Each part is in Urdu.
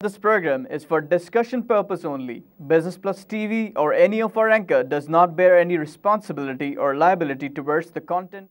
This program is for discussion purpose only. Business Plus TV or any of our anchor does not bear any responsibility or liability towards the content.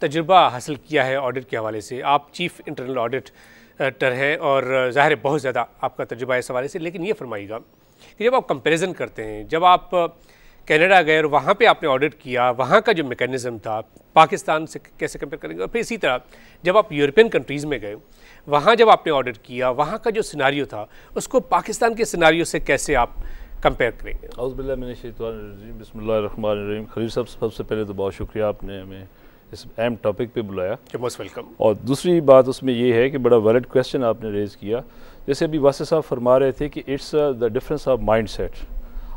تجربہ حاصل کیا ہے آڈٹ کے حوالے سے. آپ چیف انٹرنل آڈیٹر ہیں اور ظاہر ہے بہت زیادہ آپ کا تجربہ ہے اس حوالے سے, لیکن یہ فرمائیے گا کہ جب آپ کمپیریزن کرتے ہیں, جب آپ کینیڈا گئے اور وہاں پہ آپ نے آڈٹ کیا, وہاں کا جو میکینزم تھا پاکستان سے کیسے کمپیئر کریں گے, اور پھر اسی طرح جب آپ یورپین کنٹریز میں گئے وہاں جب آپ نے آڈٹ کیا وہاں کا جو سیناریو تھا اس کو پاکستان کے سیناریو سے کیسے آپ کمپیئر کریں گے؟ اعوذ باللہ من الشیطان الرجیم, بسم اللہ الرحمن الرحیم. خلیل صاحب سب سے پہلے تو بہت شکریہ, آپ نے ہمیں اس اہم ٹاپک پہ بلایا. Most welcome. اور دوسری بات اس میں یہ ہے کہ بڑا ویلڈ کویسچن آپ نے ریز کیا, جیسے ابھی واسع صاحب فرما رہے تھے کہ it's the difference of mindset.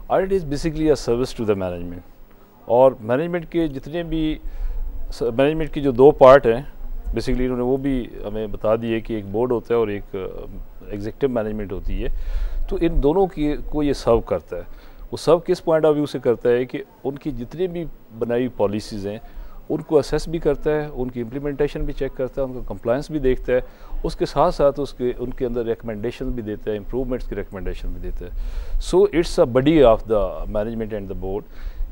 Audit is basically a service to the management, اور مینجمنٹ کے جتنے بھی مینجمنٹ کی جو دو پارٹ ہیں بیسکلی انہوں نے وہ بھی ہمیں بتا دیے کہ ایک بورڈ ہوتا ہے اور ایک ایگزیکٹو مینجمنٹ ہوتی ہے. تو ان دونوں کی کو یہ سرو کرتا ہے. وہ سرو کس پوائنٹ آف ویو سے کرتا ہے کہ ان کی جتنی بھی بنائی پالیسیز ہیں ان کو اسیس بھی کرتا ہے, ان کی امپلیمنٹیشن بھی چیک کرتا ہے, ان کا کمپلائنس بھی دیکھتا ہے, اس کے ساتھ ساتھ ان کے اندر ریکمنڈیشن بھی دیتا ہے, امپروومنٹس کی ریکمنڈیشن بھی دیتا ہے. So it's a body of the management and the board.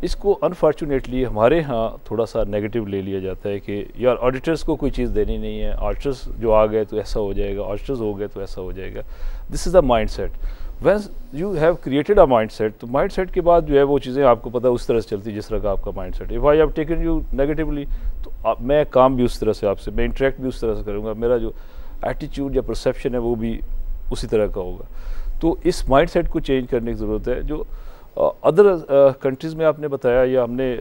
اس کو انفارچونیٹلی ہمارے ہاں تھوڑا سا نیگیٹو لے لیا جاتا ہے کہ یار آڈیٹرز کو کوئی چیز دینی نہیں ہے, آڈیٹرز جو آ گئے تو ایسا ہو جائے گا, آڈیٹرز ہو گئے تو ایسا ہو جائے گا. This is the mindset. When you have created a mindset, تو مائنڈ سیٹ کے بعد جو ہے وہ چیزیں آپ کو پتہ اس طرح سے چلتی جس طرح کا آپ کا mindset. If I have taken you negatively, تو میں کام بھی اس طرح سے آپ سے, میں انٹریکٹ بھی اس طرح سے کروں گا, میرا جو ایٹیچیوڈ یا پرسیپشن ہے وہ بھی اسی طرح کا ہوگا. تو اس مائنڈ سیٹ کو چینج کرنے کی ضرورت ہے. جو ادر کنٹریز میں آپ نے بتایا, یا ہم نے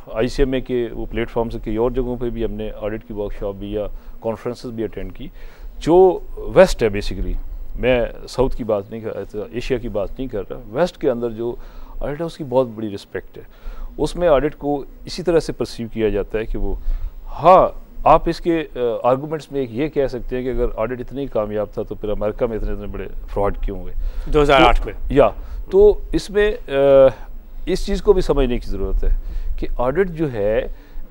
آئی سی ایم اے کے وہ پلیٹ فارمز کے اور جگہوں پہ بھی ہم نے آڈٹ کی ورک شاپ بھی یا کانفرنسز بھی اٹینڈ کی. جو ویسٹ ہے بیسیکلی, میں ساؤتھ کی بات نہیں کر رہا, ایشیا کی بات نہیں کر رہا, ویسٹ کے اندر جو آڈٹ ہے اس کی بہت بڑی رسپیکٹ ہے. اس میں آڈٹ کو اسی طرح سے پرسیو کیا جاتا ہے کہ وہ, ہاں آپ اس کے آرگومنٹس میں ایک یہ کہہ سکتے ہیں کہ اگر آڈٹ اتنی کامیاب تھا تو پھر امریکہ میں اتنے بڑے فراڈ کیوں ہوئے 2008 میں. یا تو اس میں اس چیز کو بھی سمجھنے کی ضرورت ہے کہ آڈٹ جو ہے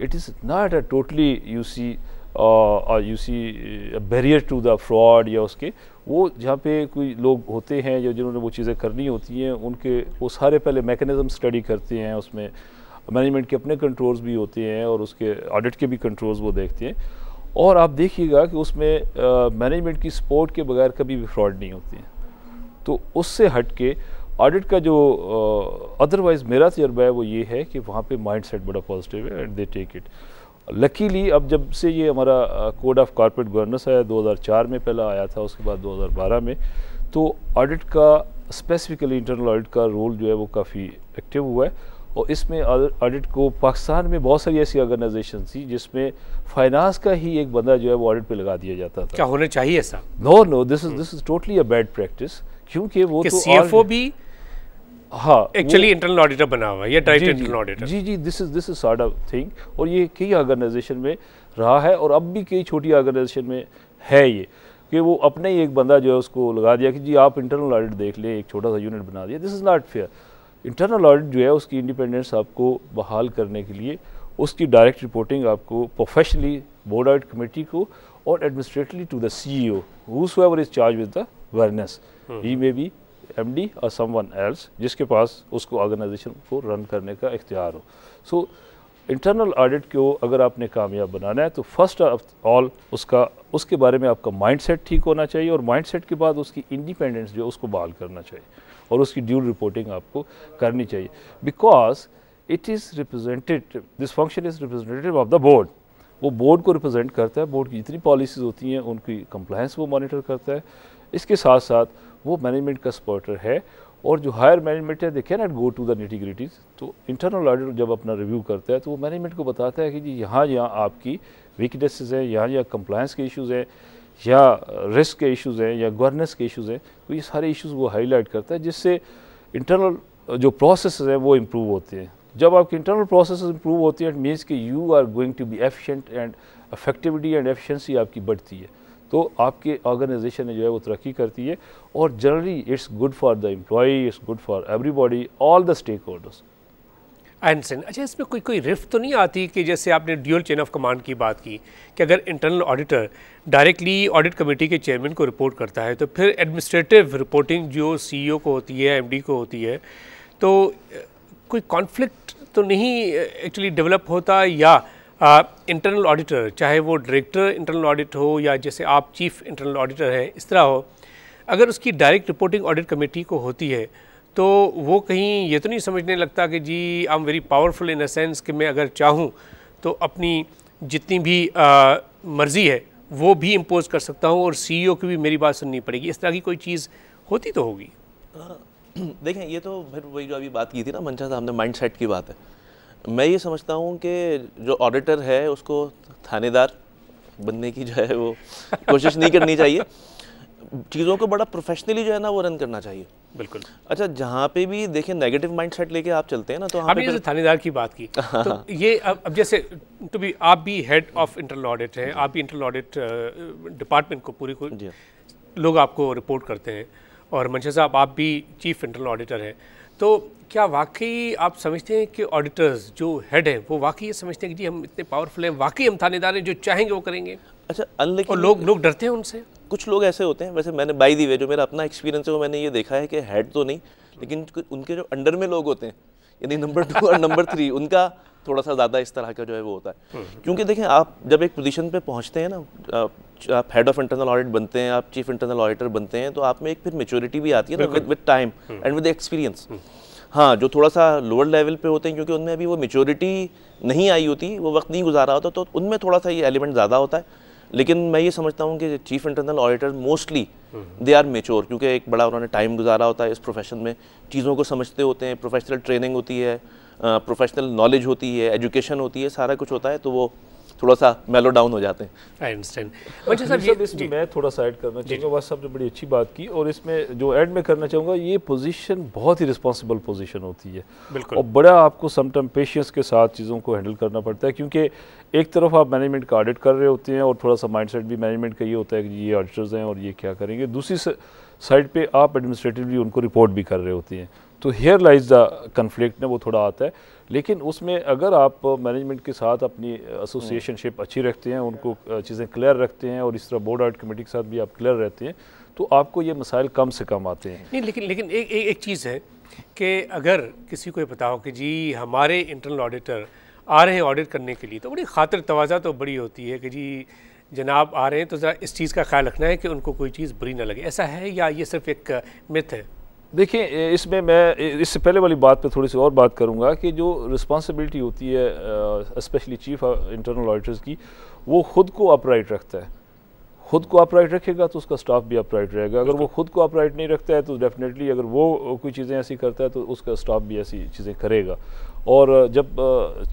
it is not a totally you see barrier to the fraud, یا اس کے وہ جہاں پہ کوئی لوگ ہوتے ہیں جنہوں نے وہ چیزیں کرنی ہوتی ہیں, ان کے وہ سارے پہلے میکینزم اسٹڈی کرتے ہیں, اس میں مینجمنٹ کے اپنے کنٹرولز بھی ہوتے ہیں اور اس کے آڈٹ کے بھی کنٹرولز وہ دیکھتے ہیں. اور آپ دیکھیے گا کہ اس میں مینجمنٹ کی سپورٹ کے بغیر کبھی بھی فراڈ نہیں ہوتی ہیں. تو اس سے ہٹ کے آڈٹ کا جو ادروائز میرا تجربہ ہے وہ یہ ہے کہ وہاں پہ مائنڈ سیٹ بڑا پازیٹیو ہے and they take it. Luckily اب جب سے یہ ہمارا کوڈ آف کارپوریٹ گورننس ہے 2004 میں پہلا آیا تھا, اس کے بعد 2012 میں, تو آڈٹ کا اسپیسیفکلی انٹرنل آڈٹ کا رول جو ہے وہ کافی ایکٹیو ہوا ہے. اور اس میں آڈٹ کو پاکستان میں بہت ساری ایسی آرگنائزیشن تھی جس میں فائنانس کا ہی ایک بندہ جو ہے وہ آڈٹ پہ لگا دیا جاتا تھا. کیا ہونا چاہیے ایسا؟ No, this is totally a bad practice, کیونکہ وہ تو سی ایف او بھی ہاں ایکچولی انٹرنل آڈیٹر بنا ہوا ہے یا ڈائریکٹ انٹرنل آڈیٹر. جی this is sort of thing, اور یہ کئی آرگنائزیشن میں رہا ہے اور اب بھی کئی چھوٹی آرگنائزیشن میں ہے یہ, کہ وہ اپنے ہی ایک بندہ جو ہے اس کو لگا دیا کہ جی آپ انٹرنل آڈٹ دیکھ لیں, ایک چھوٹا سا یونٹ بنا دیا. This is not fair. Internal audit جو ہے اس کی انڈیپینڈنس آپ کو بحال کرنے کے لیے اس کی ڈائریکٹ رپورٹنگ آپ کو پروفیشنلی بورڈ آڈٹ کمیٹی کو اور administratively to the C E O whose ever is charge with the governance, he may be M D or some one else, جس کے پاس اس کو آرگنائزیشن کو رن کرنے کا اختیار ہو. سو انٹرنل آڈٹ کو اگر آپ نے کامیاب بنانا ہے تو فرسٹ آف آل اس کے بارے میں آپ کا مائنڈ سیٹ ٹھیک ہونا چاہیے, اور مائنڈ سیٹ کے بعد اس کی انڈیپینڈنس جو اس کو بحال کرنا چاہیے اور اس کی ڈیو رپورٹنگ آپ کو کرنی چاہیے. Because it is represented, this function is representative of the board. وہ بورڈ کو ریپرزینٹ کرتا ہے, بورڈ کی جتنی پالیسیز ہوتی ہیں ان کی کمپلائنس وہ مانیٹر کرتا ہے. اس کے ساتھ ساتھ وہ مینجمنٹ کا سپورٹر ہے, اور جو ہائر مینجمنٹ ہے دے کی not go to the nitty gritties. تو انٹرنل آڈیٹر جب اپنا ریویو کرتا ہے تو وہ مینجمنٹ کو بتاتا ہے کہ جی یہاں آپ کی ویکنیسز ہیں, یہاں کمپلائنس کے ایشوز ہیں, یا رسک کے ایشوز ہیں, یا گورننس کے ایشوز ہیں. تو یہ سارے ایشوز وہ ہائی لائٹ کرتا ہے, جس سے انٹرنل جو پروسیسز ہیں وہ امپروو ہوتے ہیں. جب آپ کے انٹرنل پروسیسز امپروو ہوتے ہیں اٹ مینس کہ you are going to be efficient, and effectivity and efficiency آپ کی بڑھتی ہے, تو آپ کے آرگنائزیشن جو ہے وہ ترقی کرتی ہے. اور generally it's good for the employee, it's good for everybody, all the stakeholders. اچھا, اس میں کوئی رفت تو نہیں آتی کہ جیسے آپ نے ڈیول چین آف کمانڈ کی بات کی کہ اگر internal auditor directly audit committee کے چیئرمین کو رپورٹ کرتا ہے تو پھر ایڈمنسٹریٹو رپورٹنگ جو سی ای او کو ہوتی ہے, ایم ڈی کو ہوتی ہے, تو کوئی کانفلکٹ تو نہیں ایکچولی ڈیولپ ہوتا, یا انٹرنل آڈیٹر چاہے وہ ڈائریکٹر انٹرنل آڈٹ ہو یا جیسے آپ چیف انٹرنل آڈیٹر ہیں اس طرح ہو، اگر اس کی ڈائریکٹ رپورٹنگ آڈٹ کمیٹی کو ہوتی ہے تو وہ کہیں یہ تو نہیں سمجھنے لگتا کہ جی I am very powerful in a sense کہ میں اگر چاہوں تو اپنی جتنی بھی مرضی ہے وہ بھی امپوز کر سکتا ہوں اور سی ای او کی بھی میری بات سننی پڑے گی، اس طرح کی کوئی چیز ہوتی تو ہوگی؟ دیکھیں یہ تو پھر وہی جو ابھی بات کی تھی نا منشا صاحب نے، مائنڈ سیٹ کی بات ہے. میں یہ سمجھتا ہوں کہ جو آڈیٹر ہے اس کو تھانے دار بننے کی جو ہے وہ کوشش نہیں کرنی چاہیے، چیزوں کو بڑا پروفیشنلی جو ہے نا وہ رن کرنا چاہیے. بالکل. اچھا جہاں پہ بھی دیکھیں نیگیٹو مائنڈ سیٹ لے کے آپ چلتے ہیں نا تو آپ نے جیسے تھانے دار کی بات کی تو یہ اب جیسے تو بھی آپ بھی ہیڈ آف انٹرنل آڈٹ ہیں، آپ بھی انٹرنل آڈٹ ڈپارٹمنٹ کو پوری لوگ آپ کو رپورٹ کرتے ہیں، اور منشا صاحب آپ بھی چیف انٹرنل آڈیٹر ہیں، تو کیا واقعی آپ سمجھتے ہیں کہ آڈیٹرز جو ہیڈ ہیں وہ واقعی یہ سمجھتے ہیں کہ جی ہم اتنے پاورفل ہیں، واقعی ہم تھانے دار ہیں، جو چاہیں گے وہ کریں گے؟ اچھا اور لوگ ڈرتے ہیں ان سے؟ کچھ لوگ ایسے ہوتے ہیں، ویسے میں نے بائی دی وے جو میرا اپنا ایکسپیرینس ہے وہ میں نے یہ دیکھا ہے کہ ہیڈ تو نہیں لیکن ان کے جو انڈر میں لوگ ہوتے ہیں یعنی نمبر 2 اور نمبر 3 ان کا تھوڑا سا زیادہ اس طرح کا جو ہے وہ ہوتا ہے. کیونکہ دیکھیں آپ جب ایک پوزیشن پہ پہنچتے ہیں نا، آپ ہیڈ آف انٹرنل آڈٹ بنتے ہیں، آپ چیف انٹرنل آڈیٹر بنتے ہیں، تو آپ میں ایک پھر میچورٹی بھی آتی ہے نا with time and with experience. ہاں جو تھوڑا سا لوور لیول پہ ہوتے ہیں کیونکہ ان میں ابھی وہ میچورٹی نہیں آئی ہوتی، وہ وقت نہیں گزارا ہوتا، تو ان میں تھوڑا سا یہ ایلیمنٹ زیادہ ہوتا ہے. لیکن میں یہ سمجھتا ہوں کہ chief internal auditor mostly they are mature, کیونکہ ایک بڑا انہوں نے ٹائم گزارا ہوتا ہے اس پروفیشن میں، چیزوں کو سمجھتے ہوتے ہیں، پروفیشنل ٹریننگ ہوتی ہے، پروفیشنل نالج ہوتی ہے، ایجوکیشن ہوتی ہے، سارا کچھ ہوتا ہے، تو وہ تھوڑا سا میلو ڈاؤن ہو جاتے ہیں. I understand. اس میں میں تھوڑا سا ایڈ کرنا چاہوں گا، بس صاحب نے بڑی اچھی بات کی، اور اس میں جو ایڈ میں کرنا چاہوں گا، یہ پوزیشن بہت ہی رسپانسبل پوزیشن ہوتی ہے، اور بڑا آپ کو سم ٹائم پیشنس کے ساتھ چیزوں کو ہینڈل کرنا پڑتا ہے، کیونکہ ایک طرف آپ مینجمنٹ کا آڈٹ کر رہے ہوتے ہیں اور تھوڑا سا مائنڈ سیٹ بھی مینجمنٹ کا یہ ہوتا ہے کہ یہ آڈیٹرز ہیں اور یہ کیا کریں گے، دوسری سائڈ پہ آپ ایڈمنسٹریٹولی ان کو رپورٹ بھی کر رہے ہوتے ہیں، تو ہیئر لائز دا کنفلکٹ وہ تھوڑا آتا ہے. لیکن اس میں اگر آپ مینجمنٹ کے ساتھ اپنی ایسوسیشن شپ اچھی رکھتے ہیں، ان کو چیزیں کلیئر رکھتے ہیں، اور اس طرح بورڈ آڈٹ کمیٹی کے ساتھ بھی آپ کلیئر رہتے ہیں، تو آپ کو یہ مسائل کم سے کم آتے ہیں. نہیں لیکن ایک چیز ہے کہ اگر کسی کو یہ پتا ہو کہ جی ہمارے انٹرنل آڈیٹر آ رہے ہیں آڈٹ کرنے کے لیے، تو بڑی خاطر تواضع تو بڑی ہوتی ہے کہ جی جناب آ رہے ہیں تو ذرا اس چیز کا خیال رکھنا ہے کہ ان کو کوئی چیز بری نہ لگے. ایسا ہے یا یہ صرف ایک مت ہے؟ دیکھیں اس میں اس سے پہلے والی بات پہ تھوڑی سی اور بات کروں گا کہ جو رسپانسبلٹی ہوتی ہے اسپیشلی چیف انٹرنل آڈیٹرز کی، وہ خود کو اپرائٹ رکھتا ہے. خود کو اپرائٹ رکھے گا تو اس کا سٹاف بھی اپرائٹ رہے گا. اگر وہ خود کو اپرائٹ نہیں رکھتا ہے تو ڈیفینیٹلی اگر وہ کوئی چیزیں ایسی کرتا ہے تو اس کا سٹاف بھی ایسی چیزیں کرے گا. اور جب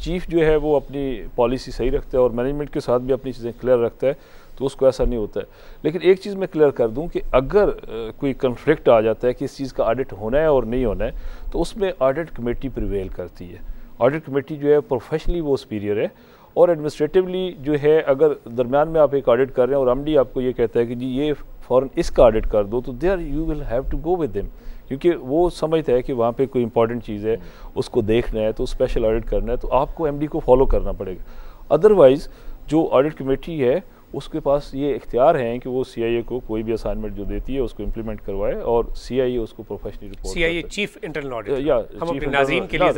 چیف جو ہے وہ اپنی پالیسی صحیح رکھتا ہے اور مینجمنٹ کے ساتھ بھی اپنی چیزیں کلیئر رکھتا ہے تو اس کو ایسا نہیں ہوتا ہے. لیکن ایک چیز میں کلیئر کر دوں کہ اگر کوئی کنفلکٹ آ جاتا ہے کہ اس چیز کا آڈٹ ہونا ہے اور نہیں ہونا ہے، تو اس میں آڈٹ کمیٹی پریویل کرتی ہے. آڈٹ کمیٹی جو ہے پروفیشنلی وہ سپیریئر ہے، اور ایڈمنسٹریٹولی جو ہے اگر درمیان میں آپ ایک آڈٹ کر رہے ہیں اور ایم ڈی آپ کو یہ کہتا ہے کہ جی یہ فوراً اس کا آڈٹ کر دو، تو there you will have to go with them, کیونکہ وہ سمجھتا ہے کہ وہاں پہ کوئی امپورٹنٹ چیز ہے، اس کو دیکھنا ہے، تو اسپیشل آڈٹ کرنا ہے، تو آپ کو ایم ڈی کو فالو کرنا پڑے گا. ادروائز جو آڈٹ کمیٹی ہے اس کے پاس یہ اختیار ہیں کہ وہ سی آئی اے کو کوئی بھی اسائنمنٹ جو دیتی ہے اس کو امپلیمنٹ کروائے، اور سی آئی اے اس کو professionally report. C I A chief internal auditor, یا ہم اپنے ناظرین کے لیے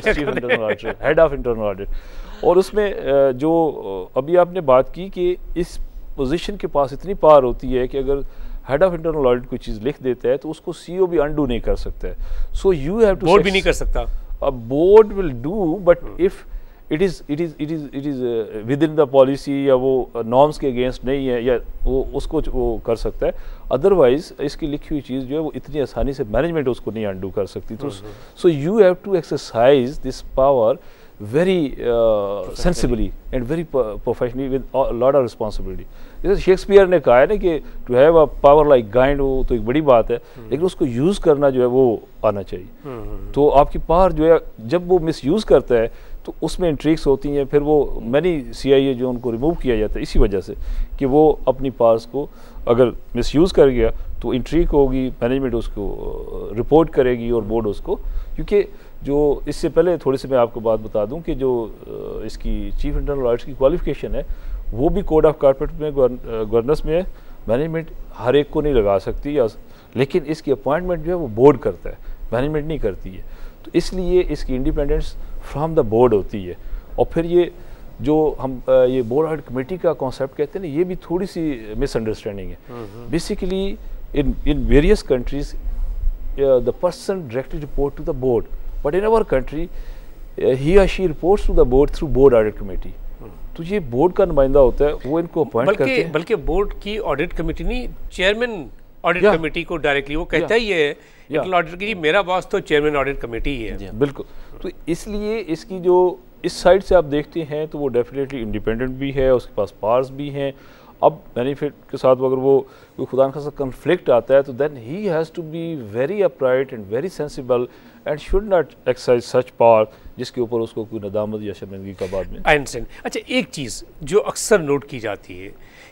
chief internal auditor, head of internal audit. اور اس میں جو ابھی آپ نے بات کی کہ اس پوزیشن کے پاس اتنی پاور ہوتی ہے کہ اگر ہیڈ آف انٹرنل آڈٹ کوئی چیز لکھ دیتا ہے تو اس کو سی او بھی انڈو نہیں کر سکتا ہے. So you have to, board بھی نہیں کر سکتا. Board will do, but if it is within the policy یا وہ norms کے اگینسٹ نہیں ہے، یا وہ اس کو وہ کر سکتا ہے. ادروائز اس کی لکھی ہوئی چیز جو ہے وہ اتنی آسانی سے مینجمنٹ اس کو نہیں انڈو کر سکتی. تو so you have to exercise this power very sensibly and very professionally with a lot of responsibility. جیسے شیکسپیئر نے کہا ہے نا کہ to have a power like giant, وہ تو ایک بڑی بات ہے، لیکن اس کو یوز کرنا جو ہے وہ آنا چاہیے. تو آپ کی پاور جو ہے جب وہ مس یوز کرتا ہے تو اس میں انٹریکس ہوتی ہیں، پھر وہ مینی سی آئی اے جو ان کو ریموو کیا جاتا ہے اسی وجہ سے کہ وہ اپنی پاورس کو اگر مس یوز کر گیا تو انٹریک ہوگی، مینجمنٹ اس کو رپورٹ کرے گی اور بورڈ اس کو. کیونکہ جو اس سے پہلے تھوڑی سی میں آپ کو بات بتا دوں کہ جو اس کی چیف انٹرنل آڈٹ کی کوالیفیکیشن ہے وہ بھی کوڈ آف کارپوریٹ میں گورننس میں ہے. مینجمنٹ ہر ایک کو نہیں لگا سکتی، لیکن اس کی اپوائنٹمنٹ جو ہے وہ بورڈ کرتا ہے، مینجمنٹ نہیں کرتی ہے. تو اس لیے اس کی انڈیپینڈنس فرام دا بورڈ ہوتی ہے. اور پھر یہ جو ہم یہ بورڈ آڈٹ کمیٹی کا کانسیپٹ کہتے ہیں نا، یہ بھی تھوڑی سی مس انڈرسٹینڈنگ ہے. Basically in various countries the person directly report to the board, but in our country he or she reports to the board through board audit committee. تو یہ بورڈ کا نمائندہ ہوتا ہے، وہ ان کو اپوائنٹ کرتے ہیں. بلکہ بورڈ کی آڈٹ کمیٹی نہیں، چیئرمین آڈٹ کمیٹی کو ڈائریکٹلی وہ کہتا ہی ہے انٹرنل آڈٹ کی میرا باس تو چیئرمین آڈٹ کمیٹی ہی ہے. بالکل. تو اس لیے اس کی جو اس سائڈ سے آپ دیکھتے ہیں تو وہ ڈیفینیٹلی انڈیپینڈنٹ بھی ہے، اس کے پاس پاورز بھی ہیں. اب بینیفٹ کے ساتھ اگر وہ کوئی خدا نخواستہ کنفلکٹ آتا ہے تو then he has to be very upright and very sensible and should not exercise such power جس کے اوپر اس کو کوئی ندامت یا شرمندگی کا بعد میں. اچھا، ایک چیز جو اکثر نوٹ کی جاتی ہے،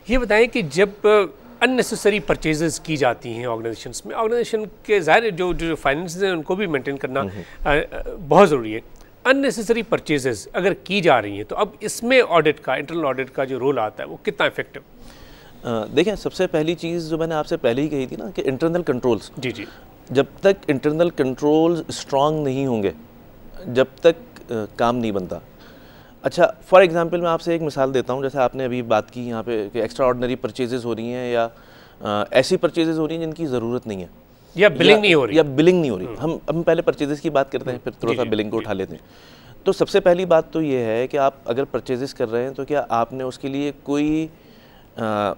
یہ بتائیں کہ جب اننیسیسری پرچیزز کی جاتی ہیں آرگنائزیشنس میں، آرگنائزیشن کے ظاہر جو فائنینس ہیں ان کو بھی مینٹین کرنا بہت ضروری ہے. اننیسیسری پرچیزز اگر کی جا رہی ہیں تو اب اس میں آڈٹ کا، انٹرنل آڈٹ کا جو رول آتا ہے وہ کتنا افیکٹو؟ دیکھیں، سب سے پہلی چیز جو میں نے آپ سے پہلے ہی کہی تھی نا کہ انٹرنل کنٹرولز، جی جب تک انٹرنل کنٹرولز اسٹرانگ نہیں ہوں گے جب تک کام نہیں بنتا. اچھا، فار ایگزامپل میں آپ سے ایک مثال دیتا ہوں. جیسے آپ نے ابھی بات کی یہاں پہ کہ ایکسٹرا آرڈنری پرچیزز ہو رہی ہیں یا ایسی پرچیزز ہو رہی ہیں جن کی ضرورت نہیں ہے یا بلنگ نہیں ہو رہی. ہم پہلے پرچیزز کی بات کرتے ہیں، پھر تھوڑا سا بلنگ کو اٹھا لیتے ہیں. تو سب سے پہلی بات تو یہ ہے کہ آپ اگر پرچیزز کر رہے ہیں تو کیا آپ نے اس کے لیے کوئی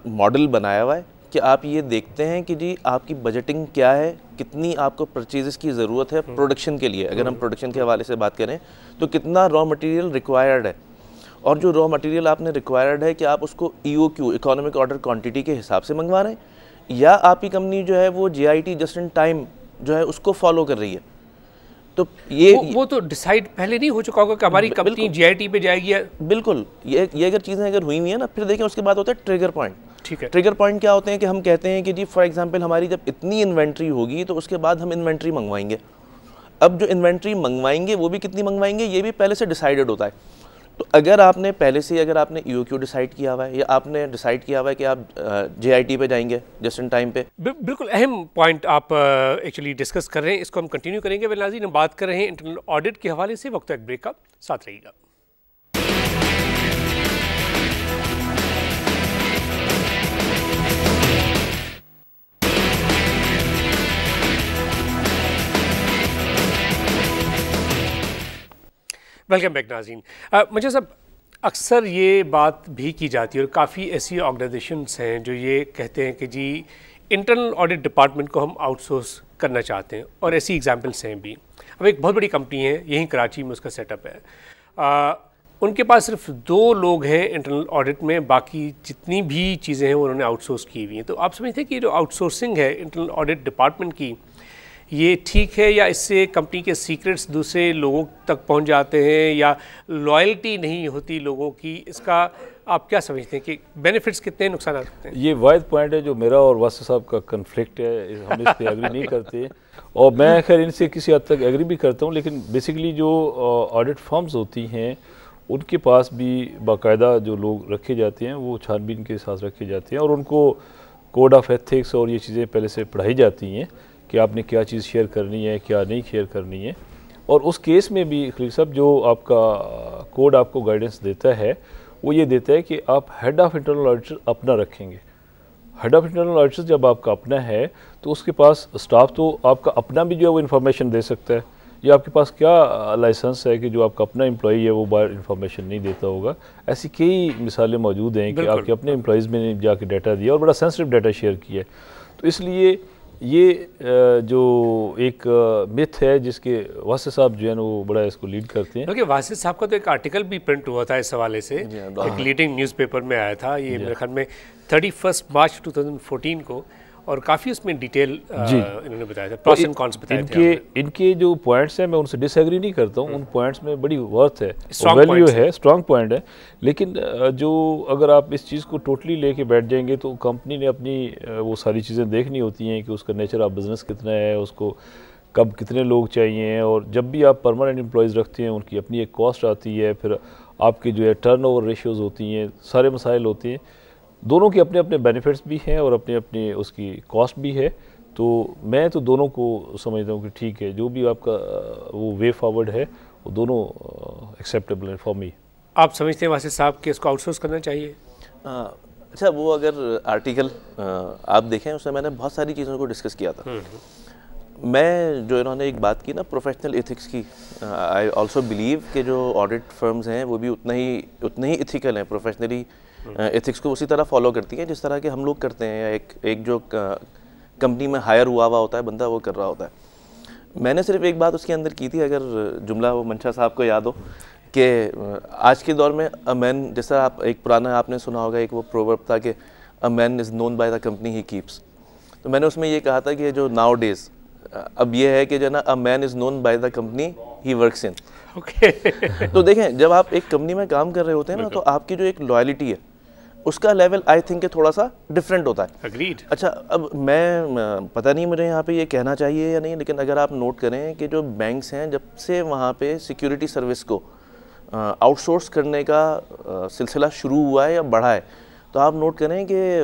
ماڈل بنایا ہوا ہے کہ آپ یہ دیکھتے ہیں کہ جی آپ کی بجٹنگ کیا ہے، کتنی آپ کو پرچیزز کی ضرورت ہے پروڈکشن کے لیے. اگر ہم پروڈکشن کے حوالے سے بات کریں تو کتنا را مٹیریل ریکوائرڈ ہے، اور جو را مٹیریل آپ نے ریکوائرڈ ہے کہ آپ اس کو EOQ اکانومک آرڈر کوانٹٹی کے حساب سے منگوا رہے ہیں، یا آپ کی کمپنی جو ہے وہ JIT جسٹ ان ٹائم جو ہے اس کو فالو کر رہی ہے. تو وہ تو ڈیسائیڈ پہلے نہیں ہو چکا ہوگا کہ ہماری کمپنی JIT پہ جائے گی. بالکل. یہ اگر چیزیں اگر ہوئی ہوئی ہیں نا، پھر دیکھیں اس کے بعد ہوتا ہے ٹریگر پوائنٹ. ٹھیک ہے، ٹریگر پوائنٹ کیا ہوتے ہیں کہ ہم کہتے ہیں کہ جی فار ایگزامپل ہماری جب اتنی انوینٹری ہوگی تو اس کے بعد ہم انوینٹری منگوائیں گے. اب جو انوینٹری منگوائیں گے وہ بھی کتنی منگوائیں گے یہ بھی پہلے سے ڈیسائیڈڈ ہوتا ہے. تو اگر آپ نے پہلے سے اگر آپ نے EOQ ڈیسائیڈ کیا ہوا ہے یا آپ نے ڈیسائیڈ کیا ہوا ہے کہ آپ JIT پہ جائیں گے جسٹ ان ٹائم پہ. بالکل اہم پوائنٹ آپ ایکچولی ڈسکس کر رہے ہیں، اس کو ہم کنٹینیو کریں گے. ناظرین، ہم بات کر رہے ہیں انٹرنل آڈٹ کے حوالے سے. وقت ایک بریک کا، ساتھ رہیے گا. ویلکم بیک ناظرین. مجھے صاحب، اکثر یہ بات بھی کی جاتی ہے اور کافی ایسی آرگنائزیشنس ہیں جو یہ کہتے ہیں کہ جی انٹرنل آڈٹ ڈپارٹمنٹ کو ہم آؤٹ سورس کرنا چاہتے ہیں، اور ایسی ایگزامپلس ہیں بھی. اب ایک بہت بڑی کمپنی ہے یہیں کراچی میں، اس کا سیٹ اپ ہے، ان کے پاس صرف 2 لوگ ہیں انٹرنل آڈٹ میں، باقی جتنی بھی چیزیں ہیں وہ انہوں نے آؤٹ سورس کی ہوئی ہیں. تو آپ سمجھتے ہیں کہ یہ جو آؤٹ سورسنگ ہے انٹرنل آڈٹ ڈپارٹمنٹ کی، یہ ٹھیک ہے، یا اس سے کمپنی کے سیکرٹس دوسرے لوگوں تک پہنچ جاتے ہیں، یا لائلٹی نہیں ہوتی لوگوں کی؟ اس کا آپ کیا سمجھتے ہیں کہ بینیفٹس کتنے ہیں، نقصانات کتنے ہیں؟ یہ واحد پوائنٹ ہے جو میرا اور واسف صاحب کا کنفلکٹ ہے، ہم اس پہ ایگری نہیں کرتے، اور میں خیر ان سے کسی حد تک ایگری بھی کرتا ہوں. لیکن بیسیکلی جو آڈٹ فرمز ہوتی ہیں ان کے پاس بھی باقاعدہ جو لوگ رکھے جاتے ہیں وہ چھان بین کے ساتھ رکھے جاتے ہیں، اور ان کو کوڈ آف ایتھکس اور یہ چیزیں پہلے سے پڑھائی جاتی ہیں کہ آپ نے کیا چیز شیئر کرنی ہے، کیا نہیں شیئر کرنی ہے. اور اس کیس میں بھی خلیل صاحب جو آپ کا کوڈ آپ کو گائیڈنس دیتا ہے وہ یہ دیتا ہے کہ آپ ہیڈ آف انٹرنل آڈیٹر اپنا رکھیں گے. ہیڈ آف انٹرنل آڈیٹر جب آپ کا اپنا ہے تو اس کے پاس اسٹاف تو آپ کا اپنا بھی جو ہے وہ انفارمیشن دے سکتا ہے. یا آپ کے پاس کیا لائسنس ہے کہ جو آپ کا اپنا امپلائی ہے وہ باہر انفارمیشن نہیں دیتا ہوگا؟ ایسی کئی مثالیں موجود ہیں کہ آپ کے اپنے امپلائیز میں جا کے ڈیٹا دیا اور بڑا سینسٹیو ڈیٹا شیئر کیا ہے. تو اس لیے یہ جو ایک متھ ہے جس کے واسف صاحب جو ہے نا وہ بڑا اس کو لیڈ کرتے ہیں. کیونکہ واسف صاحب کا تو ایک آرٹیکل بھی پرنٹ ہوا تھا اس حوالے سے، ایک لیڈنگ نیوز پیپر میں آیا تھا، یہ میرے خیال میں 31 مارچ 2014 کو، اور کافی اس میں ڈیٹیل انہوں نے بتایا تھا، پروس اینڈ کونس بتائے تھے. ان کے جو پوائنٹس ہیں میں ان سے ڈس ایگری نہیں کرتا ہوں، ان پوائنٹس میں بڑی ورتھ ہے، ویلیو ہے، اسٹرانگ پوائنٹ ہے. لیکن جو اگر آپ اس چیز کو ٹوٹلی لے کے بیٹھ جائیں گے تو کمپنی نے اپنی وہ ساری چیزیں دیکھنی ہوتی ہیں کہ اس کا نیچر آف بزنس کتنا ہے، اس کو کب کتنے لوگ چاہیے، اور جب بھی آپ پرماننٹ امپلائیز رکھتے ہیں ان کی اپنی ایک کاسٹ آتی ہے، پھر آپ کی جو ہے ٹرن اوور ریشیوز ہوتی ہیں، سارے مسائل ہوتے ہیں. دونوں کے اپنے اپنے بینیفٹس بھی ہیں اور اپنے اپنے اس کی کاسٹ بھی ہے. تو میں تو دونوں کو سمجھتا ہوں کہ ٹھیک ہے، جو بھی آپ کا وہ وے فارورڈ ہے وہ دونوں ایکسیپٹیبل ہے فار می. آپ سمجھتے ہیں واسف صاحب کہ اس کو آؤٹ سورس کرنا چاہیے؟ اچھا وہ اگر آرٹیکل آپ دیکھیں اس میں میں نے بہت ساری چیزوں کو ڈسکس کیا تھا. میں جو انہوں نے ایک بات کی نا پروفیشنل ایتھکس کی, آئی آلسو بلیو کہ جو آڈٹ فرمز ہیں وہ بھی اتنا ہی ایتھیکل ہیں, پروفیشنلی ایتھکس کو اسی طرح فالو کرتی ہیں جس طرح کہ ہم لوگ کرتے ہیں, یا ایک جو کمپنی میں ہائر ہوا ہوتا ہے بندہ وہ کر رہا ہوتا ہے. میں نے صرف ایک بات اس کے اندر کی تھی, اگر جملہ وہ منشا صاحب کو یاد ہو, کہ آج کے دور میں اے مین, جس طرح آپ ایک پرانا آپ نے سنا ہوگا ایک وہ پروورب تھا کہ a man is known by the company he keeps. تو میں نے اس میں یہ کہا تھا کہ جو ناؤ ڈیز اب یہ ہے کہ جو نا a man is known by the company he works in. تو دیکھیں جب آپ ایک کمپنی میں کام کر رہے ہوتے ہیں نا تو آپ کی جو ایک لائلٹی ہے اس کا لیول آئی تھنک کہ تھوڑا سا ڈفرینٹ ہوتا ہے. اگریڈ. اچھا اب میں پتہ نہیں مجھے یہاں پہ یہ کہنا چاہیے یا نہیں, لیکن اگر آپ نوٹ کریں کہ جو بینکس ہیں جب سے وہاں پہ سیکیورٹی سروس کو آؤٹ سورس کرنے کا سلسلہ شروع ہوا ہے یا بڑھا ہے, تو آپ نوٹ کریں کہ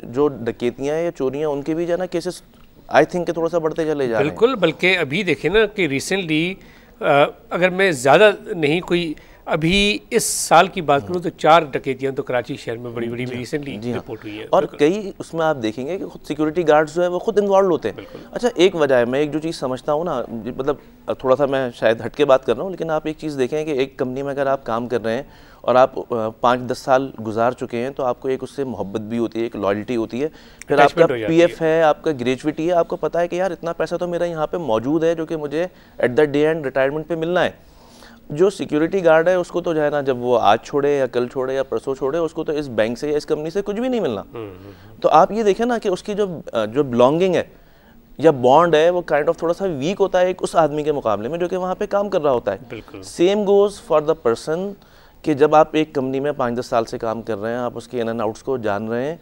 جو ڈکیتیاں یا چوریاں ان کے بھی جو ہے نا کیسز آئی تھنک کہ تھوڑا سا بڑھتے چلے جا رہے ہیں. بالکل, بلکہ ابھی دیکھیں نا کہ ریسنٹلی اگر میں زیادہ نہیں کوئی ابھی اس سال کی بات کروں تو 4 ڈکیتیاں تو کراچی شہر میں بڑی بڑی ریسنٹلی رپورٹ ہوئی ہیں, اور کئی اس میں آپ دیکھیں گے کہ خود سیکورٹی گارڈز جو ہے وہ خود انوالوڈ ہوتے ہیں. اچھا ایک وجہ ہے, میں ایک جو چیز سمجھتا ہوں نا, مطلب تھوڑا سا میں شاید ہٹ کے بات کر رہا ہوں, لیکن آپ ایک چیز دیکھیں کہ ایک کمپنی میں اگر آپ کام کر رہے ہیں اور آپ 5-10 سال گزار چکے ہیں تو آپ کو ایک اس سے محبت بھی ہوتی ہے, ایک لائلٹی ہوتی ہے, پھر آپ کا پی ایف ہے, آپ کا گریجویٹی ہے, آپ کو پتہ ہے کہ یار اتنا پیسہ تو میرا یہاں پہ موجود ہے جو کہ مجھے at the day end retirement پہ ملنا ہے. جو سیکیورٹی گارڈ ہے اس کو تو جو ہے نا جب وہ آج چھوڑے یا کل چھوڑے یا پرسوں چھوڑے, اس کو تو اس بینک سے یا اس کمپنی سے کچھ بھی نہیں ملنا. تو آپ یہ دیکھیں نا کہ اس کی جو بلانگنگ ہے یا بانڈ ہے وہ کائنڈ آف تھوڑا سا ویک ہوتا ہے ایک اس آدمی کے مقابلے میں جو کہ وہاں پہ کام کر رہا ہوتا ہے. Same goes for the person کہ جب آپ ایک کمپنی میں 5-10 سال سے کام کر رہے ہیں, آپ اس کے ان اینڈ آؤٹس کو جان رہے ہیں,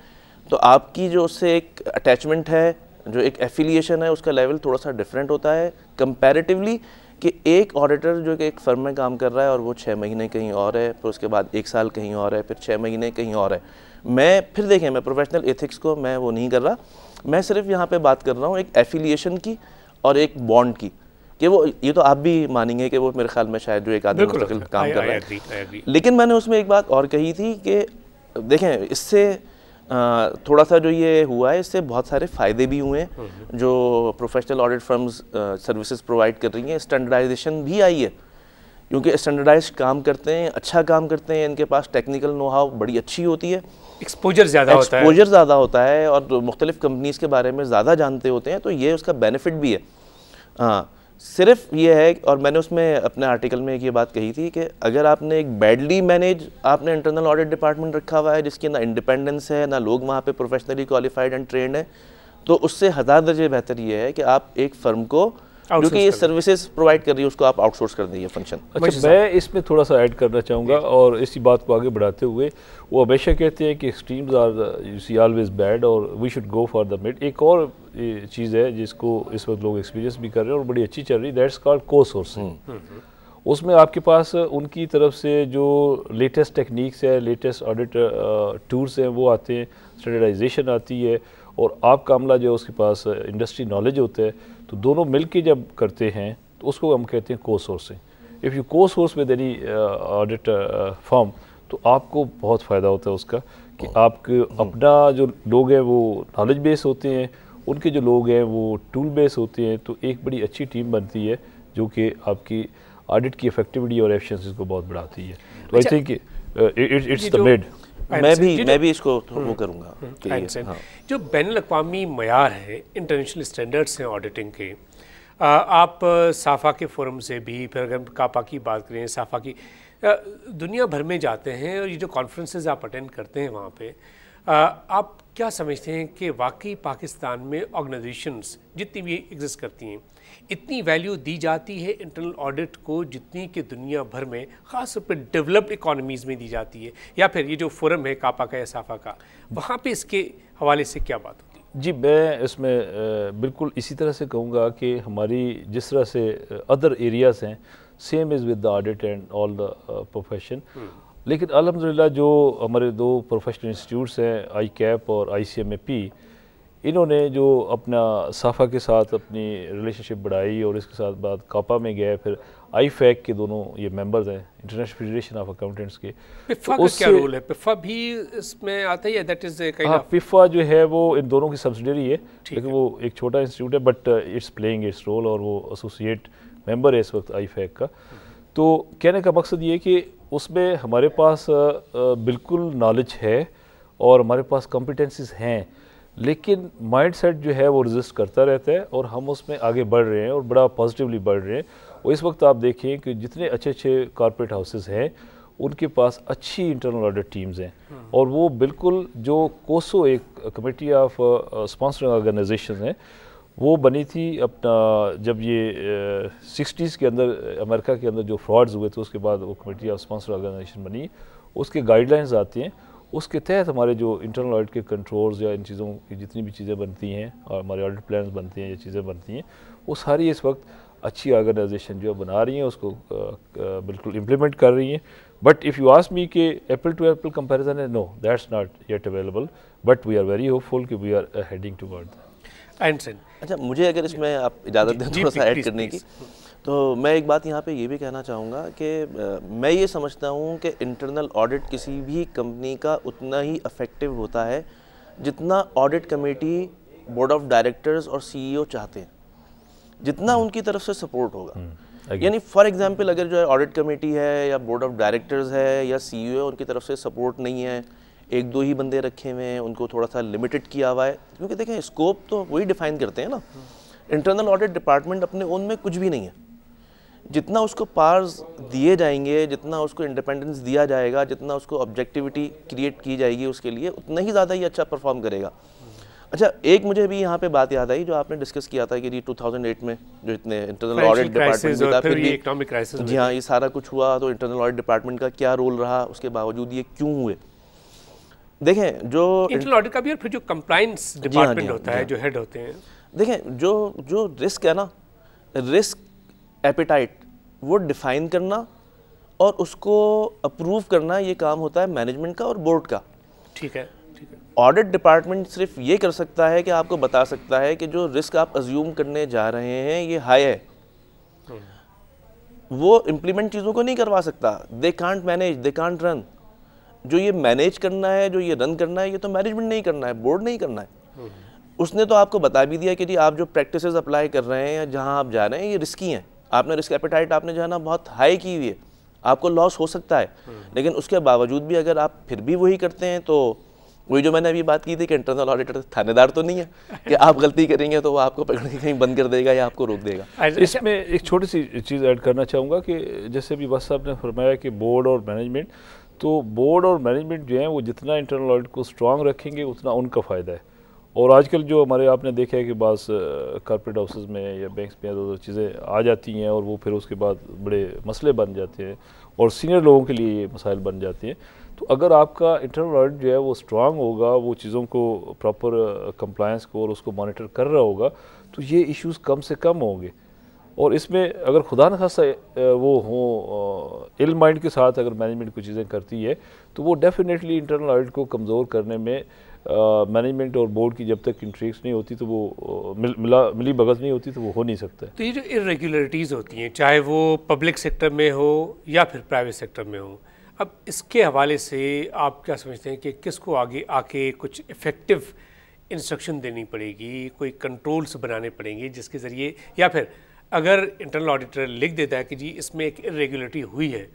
تو آپ کی جو اس سے ایک اٹیچمنٹ ہے, جو ایک ایفیلیشن ہے, اس کا لیول تھوڑا سا ڈفرینٹ ہوتا ہے کمپیریٹیولی کہ ایک آڈیٹر جو کہ ایک فرم میں کام کر رہا ہے اور وہ 6 مہینے کہیں اور ہے, پھر اس کے بعد 1 سال کہیں اور ہے, پھر 6 مہینے کہیں اور ہے. میں پھر دیکھیں میں پروفیشنل ایتھکس کو میں وہ نہیں کر رہا, میں صرف یہاں پہ بات کر رہا ہوں ایک ایفیلیشن کی اور ایک بانڈ کی, کہ وہ یہ تو آپ بھی مانیں گے کہ وہ میرے خیال میں شاید جو ایک آدمی مستقل کام کر رہا ہے. لیکن میں نے اس میں ایک بات اور کہی تھی کہ دیکھیں اس سے تھوڑا سا جو یہ ہوا ہے اس سے بہت سارے فائدے بھی ہوئے ہیں جو professional audit firms services provide کر رہی ہیں. اسٹینڈرڈائزیشن بھی آئی ہے کیونکہ اسٹینڈرڈائزڈ کام کرتے ہیں, اچھا کام کرتے ہیں, ان کے پاس ٹیکنیکل نو ہاؤ بڑی اچھی ہوتی ہے, ایکسپوجر زیادہ ہوتا ہے اور مختلف کمپنیز کے بارے میں زیادہ جانتے ہوتے ہیں, تو یہ اس کا بینیفٹ بھی ہے. ہاں صرف یہ ہے, اور میں نے اس میں اپنے آرٹیکل میں ایک یہ بات کہی تھی کہ اگر آپ نے ایک بیڈلی مینیج آپ نے انٹرنل آڈٹ ڈپارٹمنٹ رکھا ہوا ہے جس کی نہ انڈیپینڈنس ہے نہ لوگ وہاں پہ پروفیشنلی کوالیفائڈ اینڈ ٹرینڈ ہیں, تو اس سے 1000 درجے بہتر یہ ہے کہ آپ ایک فرم کو جو کہ یہ سروسز پرووائڈ کر رہی ہے اس کو آپ آؤٹ سورس کر دیں یہ فنکشن. اچھا میں اس میں تھوڑا سا ایڈ کرنا چاہوں گا, اور اسی بات کو آگے بڑھاتے ہوئے وہ ہمیشہ کہتے ہیں کہ extremes are you see always bad اور we should go for the mid. ایک اور چیز ہے جس کو اس وقت لوگ ایکسپیرینس بھی کر رہے ہیں اور بڑی اچھی چل رہی ہے, دیٹس کالڈ کو سورسنگ. اس میں آپ کے پاس ان کی طرف سے جو لیٹسٹ ٹیکنیکس ہے, لیٹسٹ آڈٹ ٹولس ہیں وہ آتے ہیں, اسٹینڈرڈائزیشن آتی ہے, اور آپ کا عملہ جو اس کے پاس انڈسٹری نالج ہوتا ہے, تو دونوں مل کے جب کرتے ہیں تو اس کو ہم کہتے ہیں کو سورسنگ. اف یو کو سورس ود اینی آڈٹ فرم تو آپ کو بہت فائدہ ہوتا ہے اس کا کہ آپ کے اپنا جو لوگ ہیں وہ نالج بیس ہوتے ہیں, ان کے جو لوگ ہیں وہ ٹول بیس ہوتے ہیں, تو ایک بڑی اچھی ٹیم بنتی ہے جو کہ آپ کی آڈٹ کی ایفیکٹیوٹی اور ایفیشنسی کو بہت بڑھاتی ہے. تو I think it's the made. میں بھی اس کو وہ کروں گا. جو بین الاقوامی معیار ہے, انٹرنیشنل اسٹینڈرڈس ہیں آڈیٹنگ کے, آپ صافا کے فورم سے بھی, پھر اگر کاپا کی بات کریں, صافا کی, دنیا بھر میں جاتے ہیں اور یہ جو کانفرنسز آپ اٹینڈ کرتے ہیں وہاں پہ, آپ کیا سمجھتے ہیں کہ واقعی پاکستان میں آرگنائزیشنز جتنی بھی ایگزسٹ کرتی ہیں اتنی ویلیو دی جاتی ہے انٹرنل آڈٹ کو جتنی کہ دنیا بھر میں خاص طور پہ ڈیولپڈ اکانومیز میں دی جاتی ہے, یا پھر یہ جو فورم ہے کاپا کا یا صافا کا, وہاں پہ اس کے حوالے سے کیا بات ہوتی ہے؟ جی میں اس میں بالکل اسی طرح سے کہوں گا کہ ہماری جس طرح سے ادر ایریاز ہیں same is with the audit and all the profession, لیکن الحمدللہ جو ہمارے 2 پروفیشنل انسٹیٹیوٹس ہیں آئی کیپ اور آئی سی ایم اے پی, انہوں نے جو اپنا صافا کے ساتھ اپنی ریلیشن شپ بڑھائی اور اس کے ساتھ بعد کاپا میں گئے, پھر آئی فیک کے دونوں یہ ممبرز ہیں انٹرنیشنل فیڈریشن آف اکاؤنٹنٹس کے. پفا کا کیا رول ہے؟ پفا بھی اس میں آتا ہے, دیٹ از ہاں پفا جو ہے وہ ان دونوں کی سبسڈری ہے, لیکن وہ ایک چھوٹا انسٹیٹیوٹ ہے but it's playing its role, اور وہ ایسوسیٹ ممبر ہے اس وقت آئی فیک کا. تو کہنے کا مقصد یہ کہ اس میں ہمارے پاس بالکل نالج ہے اور ہمارے پاس کمپیٹنسیز ہیں, لیکن مائنڈ سیٹ جو ہے وہ رزسٹ کرتا رہتا ہے, اور ہم اس میں آگے بڑھ رہے ہیں اور بڑا پازیٹیولی بڑھ رہے ہیں. اور اس وقت آپ دیکھیں کہ جتنے اچھے اچھے کارپوریٹ ہاؤسز ہیں ان کے پاس اچھی انٹرنل آڈٹ ٹیمز ہیں, اور وہ بالکل جو کوسو ایک کمیٹی آف اسپانسرنگ آرگنائزیشن ہیں وہ بنی تھی اپنا جب یہ 60s کے اندر امریکہ کے اندر جو فراڈز ہوئے تھے, اس کے بعد وہ کمیٹی آف اسپانسر آرگنائزیشن بنی. اس کے گائیڈ لائنز آتی ہیں, اس کے تحت ہمارے جو انٹرنل آڈٹ کے کنٹرولز یا ان چیزوں کی جتنی بھی چیزیں بنتی ہیں اور ہمارے آڈٹ پلانز بنتے ہیں یا چیزیں بنتی ہیں, وہ ساری اس وقت اچھی آرگنائزیشن جو بنا رہی ہیں اس کو بالکل امپلیمنٹ کر رہی ہیں. But if you ask me کہ ایپل ٹو ایپل کمپیریزن ہے, no that's not yet available, but we are very hopeful کہ وی آر ہیڈنگ ٹوورڈ. اچھا مجھے اگر اس میں آپ اجازت دیں تھوڑا سا ایڈ کرنے کی, تو میں ایک بات یہاں پہ یہ بھی کہنا چاہوں گا کہ میں یہ سمجھتا ہوں کہ انٹرنل آڈٹ کسی بھی کمپنی کا اتنا ہی افیکٹو ہوتا ہے جتنا audit committee, board of directors اور سی ای او چاہتے ہیں, جتنا ان کی طرف سے سپورٹ ہوگا. یعنی فار ایگزامپل اگر جو ہے آڈٹ کمیٹی ہے یا بورڈ آف ڈائریکٹرز ہے یا سی ای او ان کی طرف سے سپورٹ نہیں ہے, ایک دو ہی بندے رکھے ہوئے ہیں, ان کو تھوڑا سا لمیٹڈ کیا ہوا ہے, کیونکہ دیکھیں اسکوپ تو وہی ڈیفائن کرتے ہیں نا. انٹرنل آڈٹ ڈپارٹمنٹ اپنے اون میں کچھ بھی نہیں ہے, جتنا اس کو پارز دیے جائیں گے, جتنا اس کو انڈیپینڈنس دیا جائے گا, جتنا اس کو آبجیکٹیوٹی کریٹ کی جائے گی اس کے لیے, اتنا ہی زیادہ ہی اچھا پرفارم کرے گا. اچھا ایک مجھے بھی یہاں پہ بات یاد آئی جو آپ نے ڈسکس کیا تھا کہ جی 2008 میں جو اتنے انٹرنل آڈٹ ڈپارٹمنٹ تھا, پھر بھی جی ہاں یہ سارا کچھ ہوا, تو انٹرنل آڈٹ ڈپارٹمنٹ کا کیا رول رہا, اس کے باوجود یہ کیوں ہوئے. دیکھیں جو انٹرنل آڈٹ کا بھی, اور پھر جو کمپلائنس ڈپارٹمنٹ ہوتا ہے جو ہیڈ ہوتے ہیں, دیکھیں جو رسک ہے نا, رسک ایپیٹائٹ وہ ڈیفائن کرنا اور اس کو اپروو کرنا, یہ کام ہوتا ہے مینجمنٹ کا اور بورڈ کا. ٹھیک ہے. آڈٹ ڈپارٹمنٹ صرف یہ کر سکتا ہے کہ آپ کو بتا سکتا ہے کہ جو رسک آپ ازیوم کرنے جا رہے ہیں یہ ہائی ہے, وہ امپلیمنٹ چیزوں کو نہیں کروا سکتا. They can't manage, they can't run. جو یہ مینیج کرنا ہے, جو یہ رن کرنا ہے, یہ تو مینجمنٹ نہیں کرنا ہے, بورڈ نہیں کرنا ہے. اس نے تو آپ کو بتا بھی دیا کہ جی آپ جو پریکٹسز اپلائی کر رہے ہیں یا جہاں آپ جا رہے ہیں یہ رسکی ہیں, آپ نے رسک ایپیٹائٹ آپ نے جو ہے نا بہت ہائی کی ہوئی ہے, آپ کو لاس ہو سکتا ہے. لیکن اس کے باوجود بھی اگر آپ پھر بھی وہی کرتے ہیں, تو وہی جو میں نے ابھی بات کی تھی کہ انٹرنل آڈیٹر تھانے دار تو نہیں ہے کہ آپ غلطی کریں گے تو وہ آپ کو پکڑ کے کہیں بند کر دے گا یا آپ کو روک دے گا. اس میں ایک چھوٹی سی چیز ایڈ کرنا چاہوں گا کہ جیسے ابھی واسف صاحب نے فرمایا کہ بورڈ اور مینجمنٹ, تو بورڈ اور مینجمنٹ جو ہیں وہ جتنا انٹرنل آڈٹ کو اسٹرانگ رکھیں گے اتنا ان کا فائدہ ہے. اور آج کل جو ہمارے آپ نے دیکھا ہے کہ بعض کارپوریٹ ہاؤسز میں یا بینکس میں چیزیں آ جاتی ہیں اور وہ پھر اس کے بعد بڑے مسئلے بن جاتے ہیں اور سینئر لوگوں کے لیے یہ مسائل بن جاتے ہیں. تو اگر آپ کا انٹرنل آڈٹ جو ہے وہ اسٹرانگ ہوگا, وہ چیزوں کو پراپر کمپلائنس کو اور اس کو مانیٹر کر رہا ہوگا, تو یہ ایشوز کم سے کم ہوں گے. اور اس میں اگر خدا نخواستہ وہ ہوں علم مائنڈ کے ساتھ اگر مینجمنٹ کچھ چیزیں کرتی ہے, تو وہ ڈیفینیٹلی انٹرنل آڈٹ کو کمزور کرنے میں مینجمنٹ اور بورڈ کی جب تک انٹریکس نہیں ہوتی تو وہ ملی بھگت نہیں ہوتی تو وہ ہو نہیں سکتا. تو یہ جو ارریگولیرٹیز ہوتی ہیں, چاہے وہ پبلک سیکٹر میں ہو یا پھر پرائیویٹ سیکٹر میں ہو, اب اس کے حوالے سے آپ کیا سمجھتے ہیں کہ کس کو آگے آ کے کچھ افیکٹو انسٹرکشن دینی پڑے گی, کوئی کنٹرولز بنانے پڑیں گے جس کے ذریعے, یا پھر اگر انٹرنل آڈیٹر لکھ دیتا ہے کہ جی اس میں ایک ارریگولیرٹی ہوئی ہے,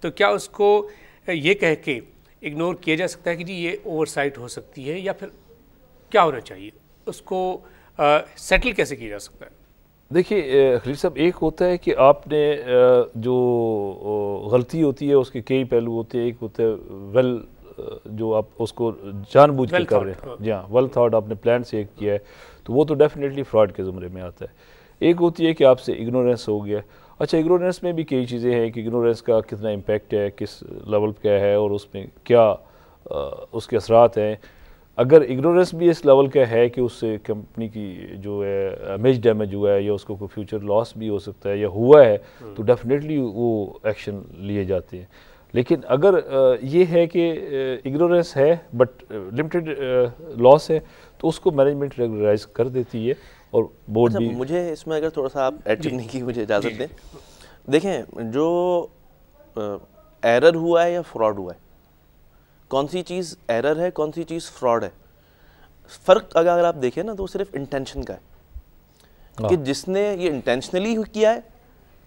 تو کیا اس کو یہ کہہ کے اگنور کیا جا سکتا ہے کہ جی یہ اوور سائٹ ہو سکتی ہے, یا پھر کیا ہونا چاہیے, اس کو سیٹل کیسے کیا جا سکتا ہے؟ دیکھیے خلیل صاحب, ایک ہوتا ہے کہ آپ نے جو غلطی ہوتی ہے اس کے کئی پہلو ہوتے ہیں. ایک ہوتا ہے جو آپ اس کو جان بوجھ کے کر رہے ہیں, جی ہاں ویل تھاٹ آپ نے پلان سے کیا ہے, تو وہ تو ڈیفینیٹلی فراڈ کے زمرے میں آتا ہے. ایک ہوتی ہے کہ آپ سے اگنورینس ہو گیا. اچھا اگنورینس میں بھی کئی چیزیں ہیں کہ اگنورینس کا کتنا امپیکٹ ہے, کس لیول پہ ہے, اور اس میں کیا اس کے اثرات ہیں. اگر اگنورینس بھی اس لیول کا ہے کہ اس سے کمپنی کی جو ہے امیج ڈیمیج ہوا ہے یا اس کو کوئی فیوچر لاس بھی ہو سکتا ہے یا ہوا ہے, تو ڈیفینیٹلی وہ ایکشن لیے جاتے ہیں. لیکن اگر یہ ہے کہ اگنورینس ہے بٹ لمیٹڈ لاس ہے تو اس کو مینجمنٹ ریگولرائز کر دیتی ہے. اور بورڈ بھی مجھے اس میں اگر تھوڑا سا آپ ایڈ کرنے کی مجھے اجازت دیں. دیکھیں جو ایرر ہوا ہے یا فراڈ ہوا ہے, کون سی چیز ایرر ہے, کون سی چیز فراڈ ہے, فرق اگر آپ دیکھیں نا تو صرف انٹینشن کا ہے کہ جس نے یہ انٹینشنلی کیا ہے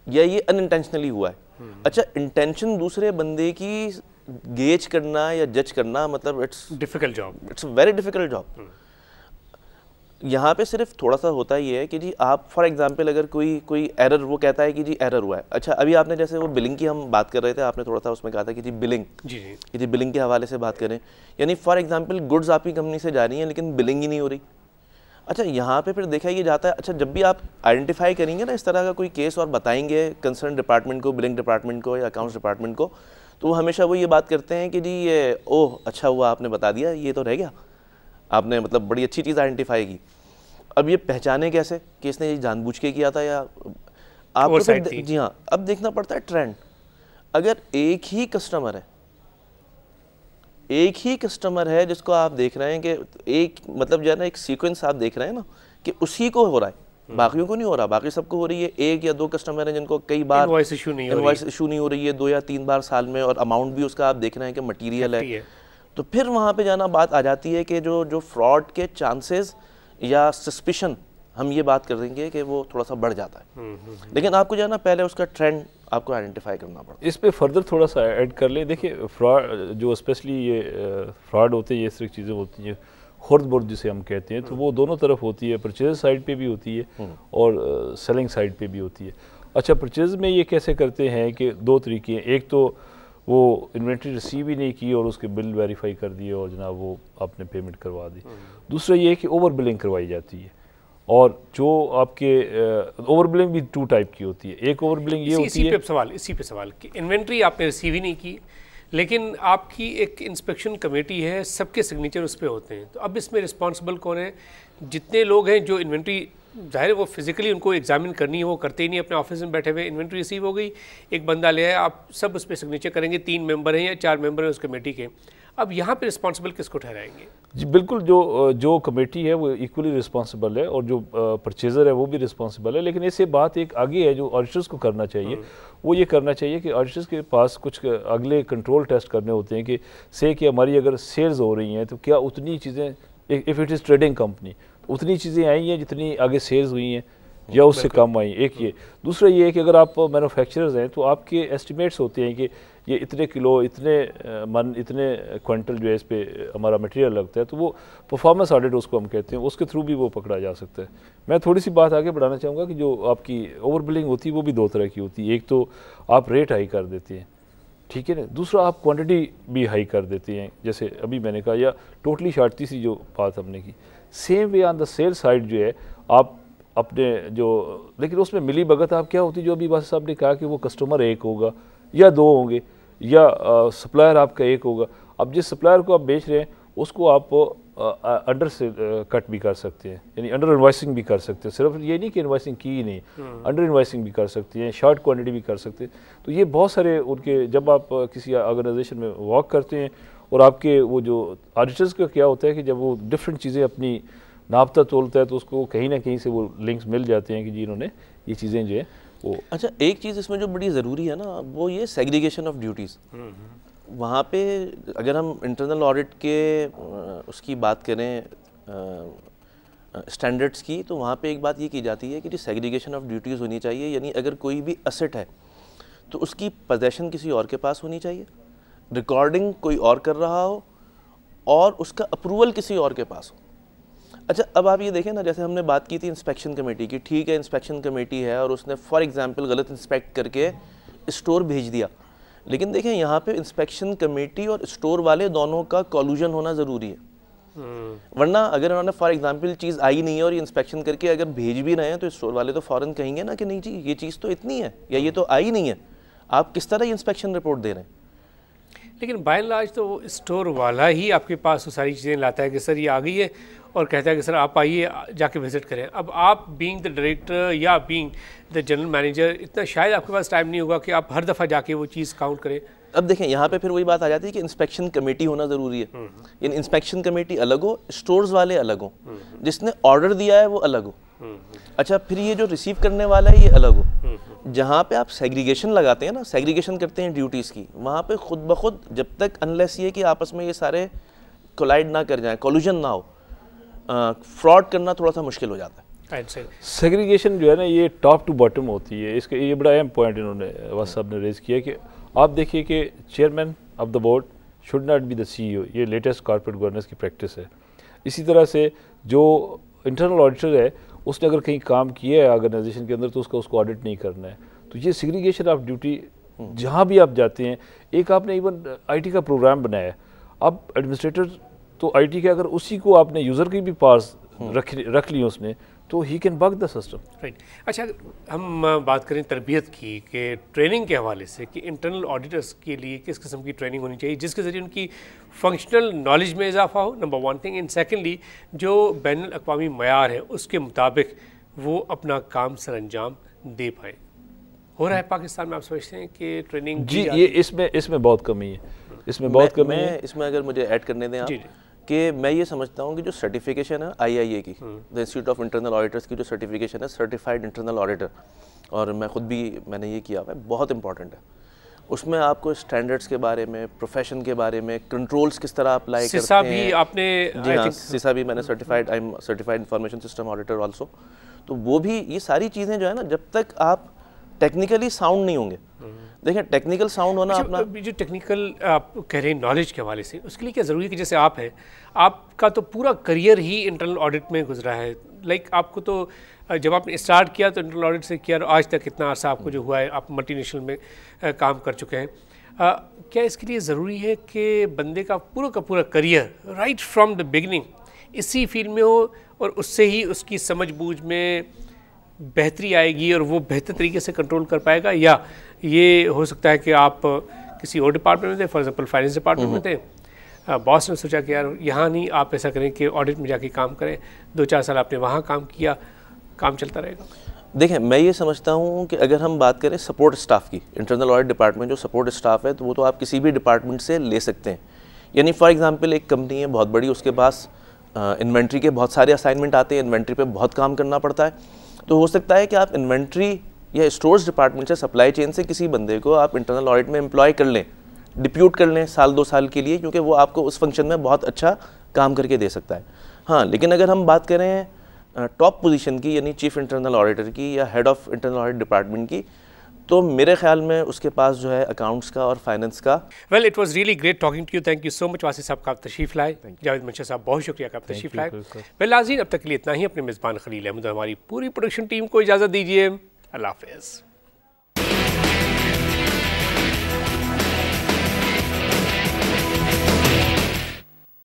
یا یہ ان انٹینشنلی ہوا ہے. اچھا انٹینشن دوسرے بندے کی گیج کرنا یا جج کرنا مطلب it's difficult job, it's a very difficult job. یہاں پہ صرف تھوڑا سا ہوتا یہ ہے کہ جی آپ فار ایگزامپل اگر کوئی ایرر وہ کہتا ہے کہ جی ایرر ہوا ہے. اچھا ابھی آپ نے جیسے وہ بلنگ کی ہم بات کر رہے تھے, آپ نے تھوڑا سا اس میں کہا تھا کہ جی بلنگ, کہ جی بلنگ کے حوالے سے بات کریں, یعنی فار ایگزامپل گڈز آپ کی کمپنی سے جا رہی ہیں لیکن بلنگ ہی نہیں ہو رہی. اچھا یہاں پہ پھر دیکھا یہ جاتا ہے, اچھا جب بھی آپ آئیڈینٹیفائی کریں گے نا اس طرح کا کوئی کیس اور بتائیں گے کنسرن ڈپارٹمنٹ کو, بلنگ ڈپارٹمنٹ کو یا اکاؤنٹس ڈپارٹمنٹ کو, تو وہ ہمیشہ وہ یہ بات کرتے ہیں کہ جی یہ اوہ اچھا ہوا آپ نے بتا دیا, یہ تو رہ گیا, آپ نے مطلب بڑی اچھی چیز آئیڈینٹیفائی کی. اب یہ پہچانے کیسے کہ اس نے یہ جان بوجھ کے کیا تھا یا آپ کو جی ہاں اب دیکھنا پڑتا ہے ٹرینڈ. اگر ایک ہی کسٹمر ہے جس کو آپ دیکھ رہے ہیں کہ ایک مطلب جو ہے نا ایک سیکوینس آپ دیکھ رہے ہیں نا کہ اسی کو ہو رہا ہے, باقیوں کو نہیں ہو رہا, باقی سب کو ہو رہی ہے, ایک یا دو کسٹمر ہیں جن کو کئی بار انوائس ایشو نہیں ہو رہی ہے 2 یا 3 بار سال میں, اور اماؤنٹ بھی اس کا آپ دیکھ رہے ہیں کہ مٹیریل ہے, تو پھر وہاں پہ جانا بات آ جاتی ہے کہ جو فراڈ کے چانسز یا سسپیشن ہم یہ بات کر دیں گے کہ وہ تھوڑا سا بڑھ جاتا ہے. لیکن آپ کو جو ہے نا پہلے اس کا ٹرینڈ آپ کو آئیڈینٹیفائی کرنا پڑتا ہے. اس پہ فردر تھوڑا سا ایڈ کر لیں. دیکھیں فراڈ جو اسپیشلی یہ فراڈ ہوتے ہیں, یہ اس طرح چیزیں ہوتی ہیں خرد برد جسے ہم کہتے ہیں, تو وہ دونوں طرف ہوتی ہے, پرچیز سائڈ پہ بھی ہوتی ہے اور سیلنگ سائڈ پہ بھی ہوتی ہے. اچھا پرچیز میں یہ کیسے کرتے ہیں کہ 2 طریقے ہیں. ایک تو وہ انوینٹری ریسیو ہی نہیں کی اور اس کے بل ویریفائی کر دیے اور جناب وہ آپ نے پیمنٹ کروا دی. دوسرا یہ ہے کہ اوور بلنگ کروائی جاتی ہے, اور جو آپ کے اوور بلنگ بھی 2 ٹائپ کی ہوتی ہے. ایک اوور بلنگ یہ ہوتی ہے, اسی پہ سوال کہ انوینٹری آپ نے ریسیو ہی نہیں کی لیکن آپ کی ایک انسپیکشن کمیٹی ہے, سب کے سگنیچر اس پہ ہوتے ہیں, تو اب اس میں رسپانسبل کون ہے؟ جتنے لوگ ہیں جو انوینٹری ظاہر ہے وہ فزیکلی ان کو ایگزامن کرنی ہے, وہ کرتے ہی نہیں, اپنے آفس میں بیٹھے ہوئے, انوینٹری ریسیو ہو گئی, ایک بندہ لے آئے, آپ سب اس پہ سگنیچر کریں گے, 3 ممبر ہیں یا 4 ممبر ہیں اس کمیٹی کے. اب یہاں پہ رسپانسبل کس کو ٹھہرائیں گے؟ جی بالکل, جو کمیٹی ہے وہ ایکولی رسپانسبل ہے اور جو پرچیزر ہے وہ بھی رسپانسبل ہے. لیکن اس سے بات ایک آگے ہے جو آڈیٹرز کو کرنا چاہیے, وہ یہ کرنا چاہیے کہ آڈیٹرز کے پاس کچھ اگلے کنٹرول ٹیسٹ کرنے ہوتے ہیں کہ کہ ہماری اگر سیلز ہو رہی ہیں تو کیا اتنی چیزیں, if it is trading company, اتنی چیزیں آئی ہیں جتنی آگے سیلز ہوئی ہیں یا اس سے کم آئی. ایک یہ. دوسرا یہ ہے کہ اگر آپ مینوفیکچررز ہیں تو آپ کے ایسٹیمیٹس ہوتے ہیں کہ یہ اتنے کلو, اتنے من, اتنے کوئنٹل جو ہے اس پہ ہمارا مٹیریل لگتا ہے, تو وہ پرفارمنس آڈٹ اس کو ہم کہتے ہیں, اس کے تھرو بھی وہ پکڑا جا سکتا ہے. میں تھوڑی سی بات آگے بڑھانا چاہوں گا کہ جو آپ کی اوور بلنگ ہوتی ہے وہ بھی 2 طرح کی ہوتی ہے. ایک تو آپ ریٹ ہائی کر دیتے ہیں, ٹھیک ہے نا, دوسرا آپ کوانٹٹی بھی ہائی کر دیتے ہیں, جیسے ابھی میں نے کہا, یا ٹوٹلی شارٹی سی جو بات ہم نے کی. سیم وے آن دا سیل سائڈ جو ہے آپ اپنے جو, لیکن اس میں ملی بھگت آپ کیا ہوتی ہے, جو ابھی واسطہ صاحب نے کہا کہ وہ کسٹمر ایک ہوگا یا 2 ہوں گے یا سپلائر آپ کا ایک ہوگا. اب جس سپلائر کو آپ بیچ رہے ہیں اس کو آپ انڈر سے کٹ بھی کر سکتے ہیں, یعنی انڈر انوائسنگ بھی کر سکتے ہیں. صرف یہ نہیں کہ انوائسنگ کی ہی نہیں, انڈر انوائسنگ بھی کر سکتے ہیں, شارٹ کوانٹٹی بھی کر سکتے ہیں. تو یہ بہت سارے ان کے, جب آپ کسی آرگنائزیشن میں ورک کرتے ہیں اور آپ کے وہ جو آڈیٹرز کا کیا ہوتا ہے کہ جب وہ ڈفرینٹ چیزیں اپنی ناپتہ تولتا ہے تو اس کو کہیں نہ کہیں سے وہ لنکس مل جاتے ہیں کہ جی انہوں نے یہ چیزیں جو ہیں وہ. اچھا ایک چیز اس میں جو بڑی ضروری ہے نا وہ یہ سیگریگیشن آف ڈیوٹیز. وہاں پہ اگر ہم انٹرنل آڈٹ کے اس کی بات کریں اسٹینڈرڈس کی, تو وہاں پہ ایک بات یہ کی جاتی ہے کہ جو سیگریگیشن آف ڈیوٹیز ہونی چاہیے, یعنی اگر کوئی بھی اسٹ ہے تو اس کی پوزیشن کسی اور کے پاس ہونی چاہیے, ریکارڈنگ کوئی اور کر رہا ہو اور اس کا اپروول کسی اور کے پاس ہو. اچھا اب آپ یہ دیکھیں نا, جیسے ہم نے بات کی تھی انسپیکشن کمیٹی کی, ٹھیک ہے انسپیکشن کمیٹی ہے اور اس نے فار ایگزامپل غلط انسپیکٹ کر کے اسٹور بھیج دیا, لیکن دیکھیں یہاں پہ انسپیکشن کمیٹی اور اسٹور والے دونوں کا کولوژن ہونا ضروری ہے. ورنہ اگر انہوں نے فار ایگزامپل چیز آئی نہیں ہے اور یہ انسپیکشن کر کے اگر بھیج بھی رہے ہیں تو اسٹور والے تو فوراً کہیں گے نا کہ نہیں جی یہ چیز تو اتنی ہے یا یہ تو آئی نہیں ہے, آپ کس طرح یہ انسپیکشن رپورٹ دے رہے ہیں. لیکن بائی اینڈ لارج تو وہ اسٹور والا ہی آپ کے پاس وہ ساری چیزیں لاتا ہے کہ سر یہ آ گئی ہے, اور کہتا ہے کہ سر آپ آئیے جا کے وزٹ کریں. اب آپ بینگ دا ڈائریکٹر یا بینگ دا جنرل مینیجر, اتنا شاید آپ کے پاس ٹائم نہیں ہوگا کہ آپ ہر دفعہ جا کے وہ چیز کاؤنٹ کریں. اب دیکھیں یہاں پہ پھر وہی بات آ جاتی ہے کہ انسپیکشن کمیٹی ہونا ضروری ہے. یعنی انسپیکشن کمیٹی الگ ہو, اسٹورز والے الگ ہوں, جس نے آرڈر دیا ہے وہ الگ ہو. اچھا پھر یہ جو ریسیو کرنے والا ہے یہ الگ ہو. جہاں پہ آپ سیگریگیشن لگاتے ہیں نا, سیگریگیشن کرتے ہیں ڈیوٹیز کی, وہاں پہ خود بخود جب تک انلیس یہ کہ آپس میں یہ سارے کولائڈ نہ کر جائیں, کولوژن نہ ہو, فراڈ کرنا تھوڑا سا مشکل ہو جاتا ہے. سیگریگیشن جو ہے نا یہ ٹاپ ٹو باٹم ہوتی ہے. اس کا یہ بڑا اہم پوائنٹ انہوں نے واس صاحب نے ریز کیا کہ آپ دیکھیے کہ chairman of the board should not be the سی ای او. یہ لیٹسٹ کارپوریٹ گورننس کی پریکٹس ہے. اسی طرح سے جو انٹرنل آڈیٹر ہے اس نے اگر کہیں کام کیا ہے آرگنائزیشن کے اندر تو اس کو آڈٹ نہیں کرنا ہے. تو یہ سیگریگیشن آف ڈیوٹی جہاں بھی آپ جاتے ہیں, ایک آپ نے ایون آئی ٹی کا پروگرام بنایا ہے. اب ایڈمنسٹریٹر تو آئی ٹی کے اگر اسی کو آپ نے یوزر کی بھی پاس رکھ لی اس نے تو he can big the system. Right. اچھا ہم بات کریں تربیت کی کہ ٹریننگ کے حوالے سے کہ انٹرنل آڈیٹرس کے لیے کس قسم کی ٹریننگ ہونی چاہیے جس کے ذریعے ان کی فنکشنل نالج میں اضافہ ہو, number one thing. And secondly جو بین الاقوامی معیار ہے اس کے مطابق وہ اپنا کام سر انجام دے پائیں. ہو رہا ہے پاکستان میں, آپ سمجھتے ہیں کہ ٹریننگ؟ جی یہ اس میں بہت کمی ہے. اس میں بہت کمی ہے. اس میں اگر مجھے ایڈ کرنے دیں آپ کہ میں یہ سمجھتا ہوں کہ جو سرٹیفکیشن ہے آئی آئی اے کی, the institute of internal auditors کی جو سرٹیفکیشن ہے, سرٹیفائڈ انٹرنل آڈیٹر, اور میں خود بھی میں نے یہ کیا ہوا ہے, بہت امپورٹنٹ ہے. اس میں آپ کو اسٹینڈرڈس کے بارے میں, پروفیشن کے بارے میں, کنٹرولز کس طرح اپلائی کرتے ہیں. سیسا بھی آپ نے؟ جی ہاں, سیسا بھی میں نے certified, I am certified information system auditor also. تو وہ بھی یہ ساری چیزیں جو ہے نا, جب تک آپ ٹیکنیکلی ساؤنڈ نہیں ہوں گے, دیکھیں ٹیکنیکل ساؤنڈ ہونا اپنا جو ٹیکنیکل آپ کہہ رہے ہیں نالج کے حوالے سے, اس کے لیے کیا ضروری ہے کہ جیسے آپ ہیں, آپ کا تو پورا کریئر ہی انٹرنل آڈٹ میں گزرا ہے. لائک آپ کو تو جب آپ نے اسٹارٹ کیا تو انٹرنل آڈٹ سے کیا, اور آج تک اتنا عرصہ آپ کو جو ہوا ہے, آپ ملٹی نیشنل میں کام کر چکے ہیں. کیا اس کے لیے ضروری ہے کہ بندے کا پورا career right from the beginning اسی فیلڈ میں ہو, اور اس سے ہی اس کی سمجھ بوجھ میں بہتری آئے گی اور وہ بہتر طریقے سے کنٹرول کر پائے گا؟ یا یہ ہو سکتا ہے کہ آپ کسی اور ڈپارٹمنٹ میں تھے, فار ایگزامپل فائنینس ڈپارٹمنٹ میں تھے, باس نے سوچا کہ یار یہاں نہیں, آپ ایسا کریں کہ آڈٹ میں جا کے کام کریں, 2-4 سال آپ نے وہاں کام کیا, کام چلتا رہے گا؟ دیکھیں میں یہ سمجھتا ہوں کہ اگر ہم بات کریں سپورٹ اسٹاف کی, انٹرنل آڈٹ ڈپارٹمنٹ جو سپورٹ اسٹاف ہے تو وہ تو آپ کسی بھی ڈپارٹمنٹ سے لے سکتے ہیں. یعنی فار ایگزامپل ایک کمپنی ہے بہت بڑی, اس کے پاس انوینٹری کے بہت سارے اسائنمنٹ آتے ہیں, انوینٹری پہ بہت کام کرنا پڑتا ہے. تو ہو سکتا ہے کہ آپ انوینٹری یا اسٹورز ڈپارٹمنٹ سے, سپلائی چین سے کسی بندے کو آپ انٹرنل آڈٹ میں امپلائی کر لیں, ڈپیوٹ کر لیں 1-2 سال کے لیے, کیونکہ وہ آپ کو اس فنکشن میں بہت اچھا کام کر کے دے سکتا ہے. ہاں لیکن اگر ہم بات کریں ٹاپ پوزیشن کی, یعنی چیف انٹرنل آڈیٹر کی یا head of internal audit department کی, تو میرے خیال میں اس کے پاس جو ہے اکاؤنٹس کا اور فائننس کا. Well it was really great talking to you. Thank you so much Wasif صاحب کا آپ تشریف لائے. جاوید منشا صاحب بہت شکریہ کہ آپ تشریف لائے. ویل ناظرین اب تک کے لیے اتنا ہی. اپنے میزبان خلیل احمد اور ہماری پوری پروڈکشن ٹیم کو اجازت دیجیے. اللہ حافظ.